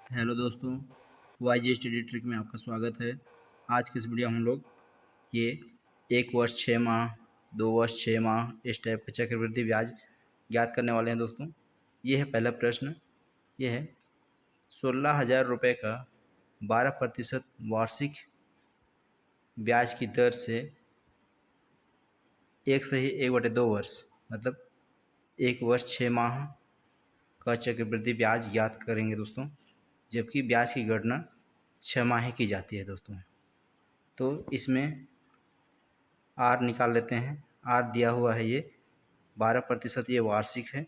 Hello दोस्तों, YG study trick में आपका स्वागत है। आज की इस वीडियो हम लोग ये 1 वर्ष 6 माह, 2 वर्ष 6 माह इस टाइप का चक्रवृद्धि ब्याज ज्ञात करने वाले हैं दोस्तों। ये है पहला प्रश्न। ये है 16,000 रुपये का 12% वार्षिक ब्याज की दर से 1/2 वर्ष मतलब 1 वर्ष 6 माह का चक्रवृद्धि ब्याज ज्ञात करेंगे दोस्तों, जबकि ब्याज की गणना 6 माह की जाती है दोस्तों। तो इसमें आर निकाल लेते हैं। आर दिया हुआ है, ये 12% ये वार्षिक है,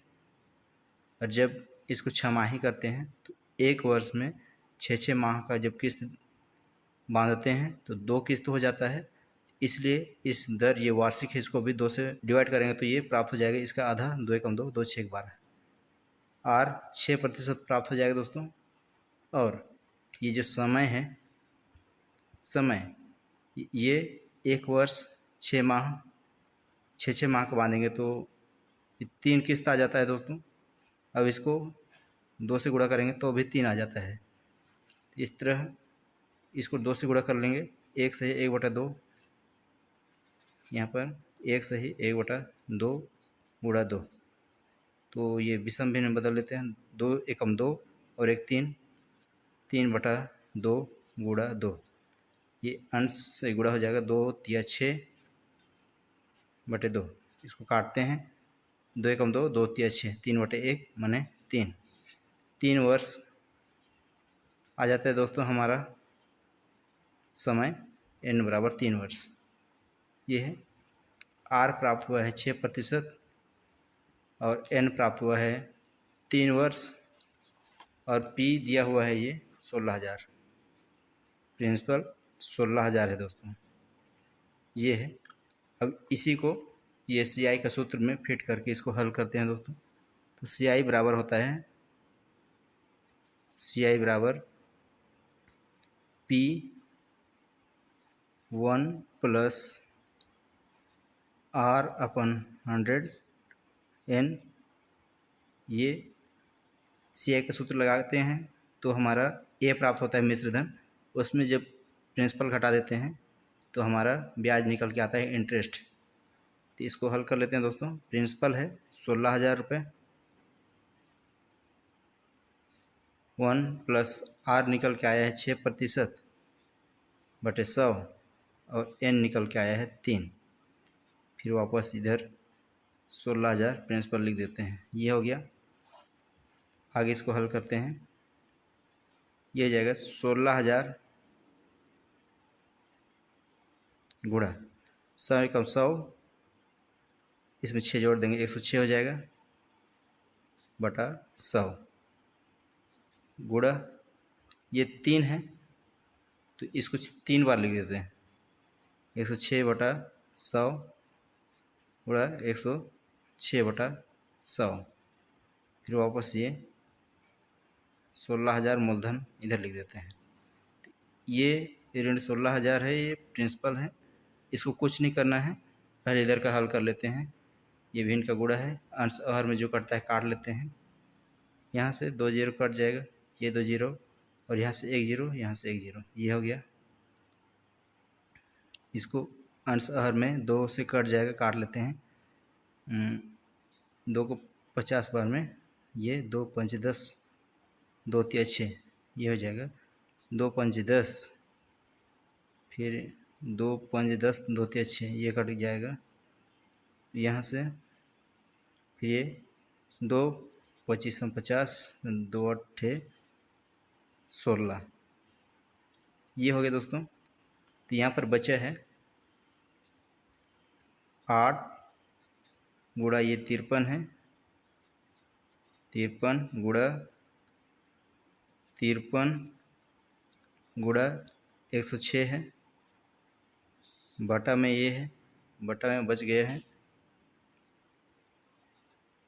और जब इसको 6 माही करते हैं तो 1 वर्ष में 6 माह का जब किस्त बांधते हैं तो 2 किस्त हो जाता है। इसलिए इस दर ये वार्षिक है, इसको भी 2 से डिवाइड करेंगे तो ये प्राप्त हो जाएगा, इसका आधा 2 एकम 2, 2 6 12। आर 6% प्राप्त हो जाएगा दोस्तों। और ये जो समय है, समय ये 1 वर्ष 6 माह 6 माह का बांधेंगे तो 3 किस्त आ जाता है दोस्तों। अब इसको 2 से गुणा करेंगे तो भी 3 आ जाता है। इस तरह इसको 2 से गुणा कर लेंगे, 1/1/2, यहाँ पर 1/1/2 गुणा 2, तो ये विषम भिन्न में बदल लेते हैं। 2 एकम 2 और 1 3, 3/2 गुणा 2, ये अंश से गुणा हो जाएगा। 2 तिया 6/2, इसको काटते हैं। 2 एकम 2, 2 तिया 6, 3/1 माने 3। 3 वर्ष आ जाता है दोस्तों हमारा समय, n बराबर 3 वर्ष। ये है आर प्राप्त हुआ है 6% और n प्राप्त हुआ है 3 वर्ष, और p दिया हुआ है ये 16,000। प्रिंसिपल 16,000 है दोस्तों, ये है। अब इसी को ये CI का सूत्र में फिट करके इसको हल करते हैं दोस्तों। तो CI बराबर होता है, CI बराबर P1 प्लस R/100 n। ये CI का सूत्र लगाते हैं तो हमारा A प्राप्त होता है मिश्रधन, उसमें जब प्रिंसिपल घटा देते हैं तो हमारा ब्याज निकल के आता है इंटरेस्ट। तो इसको हल कर लेते हैं दोस्तों। प्रिंसिपल है 16,000 रुपये, 1 प्लस R निकल के आया है 6%/100, और n निकल के आया है 3। फिर वापस इधर 16,000 प्रिंसिपल लिख देते हैं, ये हो गया। आगे इसको हल करते हैं, ये हो जाएगा 16,000 गुणा 100 एकम 100, इसमें 6 जोड़ देंगे 106 हो जाएगा, बटा 100 गुणा ये 3 है तो इसको 3 बार लिख देते हैं। 106/100 गुणा 106/100, फिर वापस ये 16,000 मूलधन इधर लिख देते हैं। ये ऋण 16,000 है, ये प्रिंसिपल है, इसको कुछ नहीं करना है, पहले इधर का हल कर लेते हैं। ये भिन्न का गुणा है, अंश अहर में जो कटता है काट लेते हैं। यहाँ से 2 जीरो कट जाएगा, ये 2 जीरो, और यहाँ से 1 जीरो, यहाँ से 1 जीरो, ये हो गया। इसको अंश अहर में 2 से कट जाएगा, काट लेते हैं। 2 को 50 बार में, ये 2 पंच 10, 2 तिया 6, ये हो जाएगा 2 पंच 10, फिर 2 पंच 10, 2 तिया 6, ये कट जाएगा। यहाँ से फिर ये 2 25 50, 2 8 16, ये हो गया दोस्तों। तो यहाँ पर बचा है 8 गुणा ये 53 है, 53 गुणा 53 गुणा 106 है, बटा में ये है, बटा में बच गया है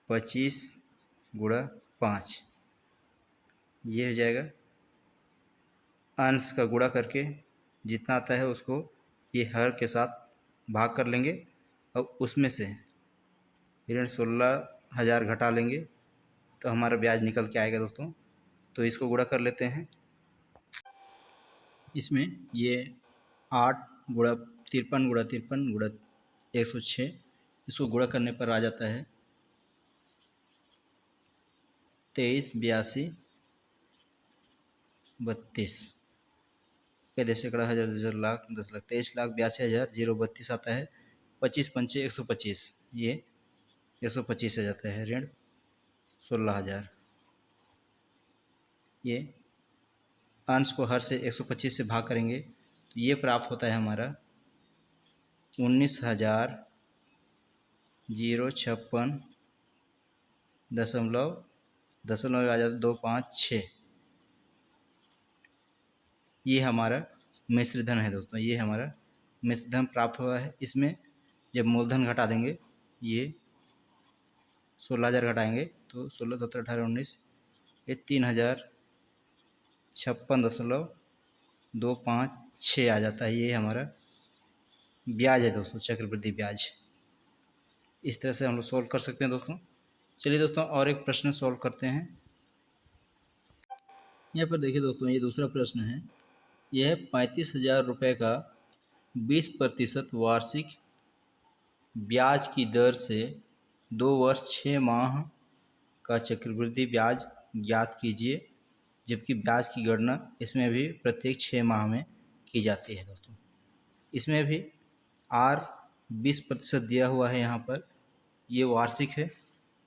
25 गुणा 5, ये हो जाएगा। अंश का गुणा करके जितना आता है उसको ये हर के साथ भाग कर लेंगे, अब उसमें से ऋण 16,000 घटा लेंगे तो हमारा ब्याज निकल के आएगा दोस्तों तो इसको गुणा कर लेते हैं। इसमें ये 8 गुणा 53 गुणा 53 गुणा 106, इसको गुणा करने पर आ जाता है 23 82 32। पहले सैकड़ा, हज़ार, 10,000, लाख, 10 लाख, 23,82,032 आता है। 25 पंचे 125, ये 125 आ जाता है। ऋण 16,000। ये अंश को हर से 125 से भाग करेंगे तो ये प्राप्त होता है हमारा 19,056 दशमलव आ जाता 256। ये हमारा मिश्र धन है दोस्तों, ये हमारा मिश्र धन प्राप्त हुआ है। इसमें जब मूलधन घटा देंगे, ये 16,000 घटाएंगे तो 16, 17, 18, 19, ये 3,056.256 आ जाता है। ये हमारा ब्याज है दोस्तों, चक्रवृद्धि ब्याज। इस तरह से हम लोग सॉल्व कर सकते हैं दोस्तों। चलिए दोस्तों और एक प्रश्न सॉल्व करते हैं। यहाँ पर देखिए दोस्तों, ये दूसरा प्रश्न है। यह है 35,000 रुपये का 20% वार्षिक ब्याज की दर से 2 वर्ष 6 माह का चक्रवृद्धि ब्याज ज्ञात कीजिए, जबकि ब्याज की गणना इसमें भी प्रत्येक 6 माह में की जाती है दोस्तों। इसमें भी R 20% दिया हुआ है यहाँ पर, ये वार्षिक है,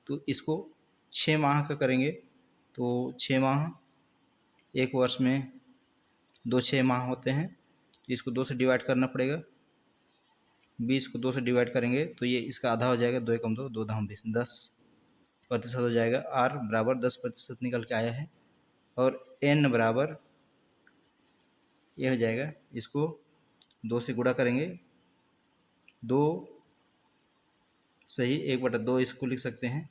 तो इसको 6 माह का करेंगे तो 6 माह, एक वर्ष में 2 6 माह होते हैं, तो इसको 2 से डिवाइड करना पड़ेगा। 20 को 2 से डिवाइड करेंगे तो ये इसका आधा हो जाएगा, 2 एकम 2, 2 दाम 20, 10% हो जाएगा। R बराबर 10% निकल के आया है। और N बराबर ये हो जाएगा, इसको 2 से गुणा करेंगे, 2 सही 1/2 इसको लिख सकते हैं।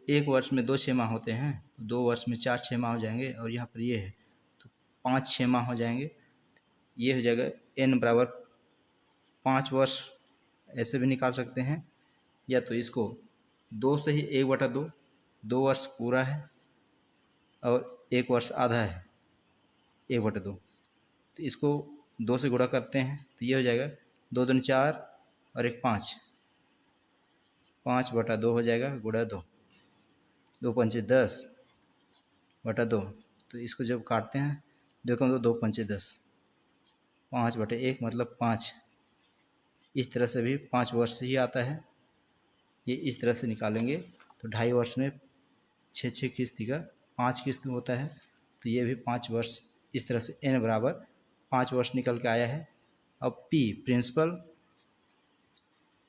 एक वर्ष में 2 6 माह होते हैं, 2 वर्ष में 4 6 माह हो जाएंगे, और यहाँ पर ये है तो 5 6 माह हो जाएंगे। ये हो जाएगा N बराबर 5 वर्ष, ऐसे भी निकाल सकते हैं, या तो इसको 2 से ही 1/2, 2 वर्ष पूरा है और 1 वर्ष आधा है, 1/2, तो इसको 2 से गुणा करते हैं तो ये हो जाएगा 2 दूनी 4 और 1 5, 5/2 हो जाएगा, गुणा 2, 2 पंचे 10/2, तो इसको जब काटते हैं 2 कम 2, 2 पंचे 10, 5/1 मतलब 5। इस तरह से भी 5 वर्ष ही आता है। ये इस तरह से निकालेंगे तो 2.5 वर्ष में 6 किस्त का 5 किस्त होता है, तो ये भी 5 वर्ष। इस तरह से N बराबर 5 वर्ष निकल के आया है। अब P प्रिंसिपल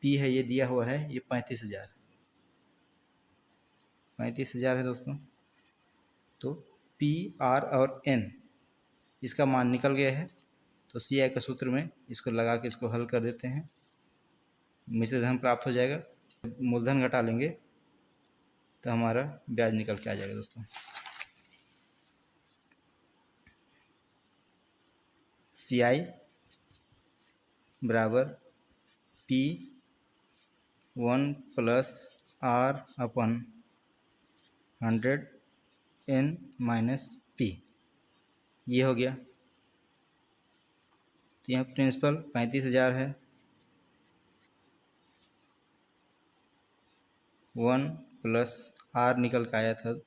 P है, ये दिया हुआ है, ये 35,000 है दोस्तों। तो P R और N इसका मान निकल गया है, तो CI का सूत्र में इसको लगा के इसको हल कर देते हैं, मिश्र धन प्राप्त हो जाएगा। मूलधन घटा लेंगे तो हमारा ब्याज निकल के आ जाएगा दोस्तों। CI बराबर P1 + R/100 N - P, ये हो गया। तो यहाँ प्रिंसिपल 35,000 है, 1 + R निकल के आया था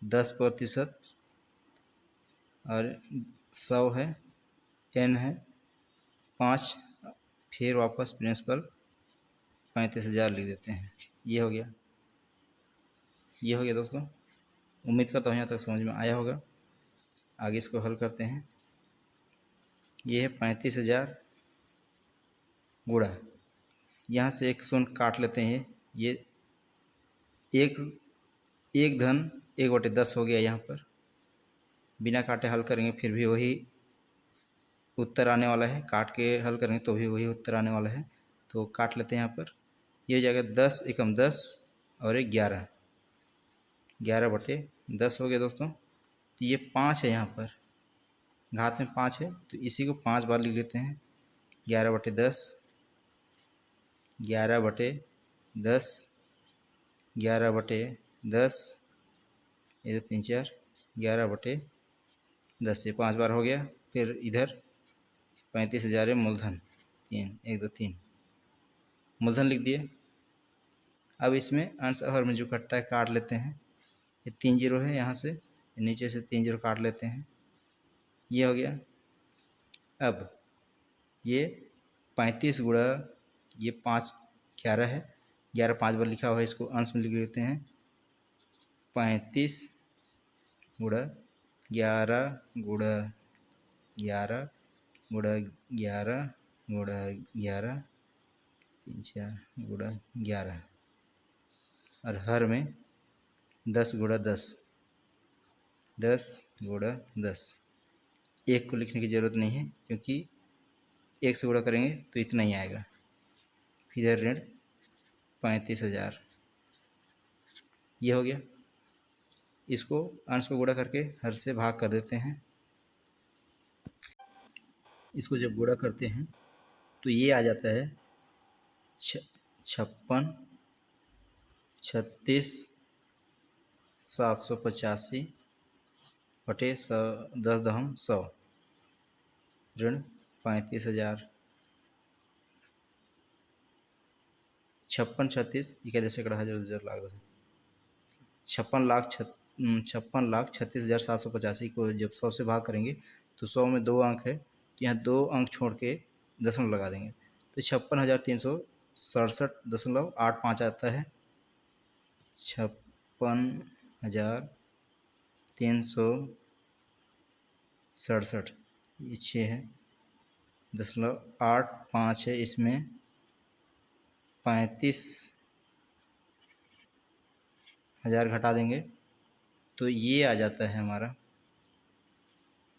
10%, और 100 है, N है 5, फिर वापस प्रिंसिपल 35,000 लिख देते हैं। ये हो गया, ये हो गया दोस्तों। उम्मीद करता हूँ यहाँ तक समझ में आया होगा। आगे इसको हल करते हैं। ये है 35,000 गुणा, यहाँ से एक शून्य काट लेते हैं, ये एक धन 1/10 हो गया। यहाँ पर बिना काटे हल करेंगे फिर भी वही उत्तर आने वाला है, काट के हल करेंगे तो भी वही उत्तर आने वाला है, तो काट लेते हैं यहाँ पर। ये हो जाएगा 10 एकम 10 और 1 11, 11/10 हो गया दोस्तों। तो ये 5 है, यहाँ पर घात में 5 है, तो इसी को 5 बार लिख लेते हैं। 11/10, 11/10, 11/10, ये 3 4, 11/10 से 5 बार हो गया। फिर इधर 35,000 है मूलधन, 3 1 2 3 मूलधन लिख दिए। अब इसमें अंश और हर में जो कटता है काट लेते हैं। ये 3 जीरो है, यहाँ से नीचे से 3 जीरो काट लेते हैं, ये हो गया। अब ये 35 गुणा ये 5 11 है, 11 5 बार लिखा हुआ है, इसको अंश में लिख लेते हैं। 35 गुणा 11 गुणा 11 गुणा 11 गुणा 11 3 4 गुणा 11 और हर में 10 गुणा 10 10 गुणा 10। एक को लिखने की ज़रूरत नहीं है क्योंकि एक से गुणा करेंगे तो इतना ही आएगा। फिर ऋण 35,000, ये हो गया। इसको अंश को गुणा करके हर से भाग कर देते हैं। इसको जब गुणा करते हैं तो ये आ जाता है 56 36 785 बटे 10 ऋण 35,000। 56 36 इक्यासी सैकड़ा हजार लाख 56,36,785 को जब 100 से भाग करेंगे तो 100 में 2 अंक है, तो यहाँ 2 अंक छोड़ के दशमलव लगा देंगे तो 56,367.85 आता है। 56,367, ये 6 है, 0.85 है। इसमें 35,000 घटा देंगे तो ये आ जाता है हमारा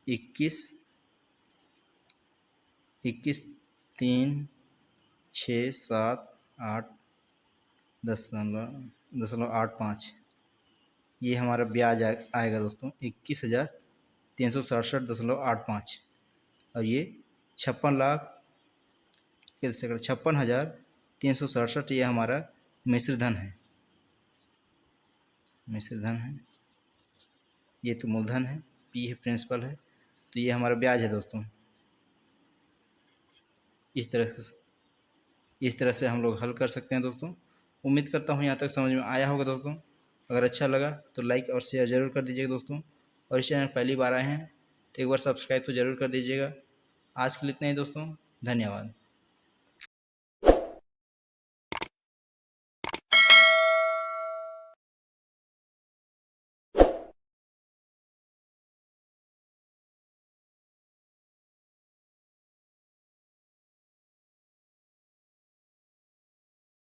21,678.85। ये हमारा ब्याज आएगा दोस्तों 21,367.85। और ये 56,367 ये हमारा मिश्र धन है, ये तो मूलधन है, पी है प्रिंसिपल है, तो ये हमारा ब्याज है दोस्तों। इस तरह से हम लोग हल कर सकते हैं दोस्तों। उम्मीद करता हूँ यहाँ तक समझ में आया होगा दोस्तों। अगर अच्छा लगा तो लाइक और शेयर ज़रूर कर दीजिएगा दोस्तों। और इस चैनल पहली बार आए हैं तो एक बार सब्सक्राइब तो ज़रूर कर दीजिएगा। आज के लिए इतना ही दोस्तों, धन्यवाद।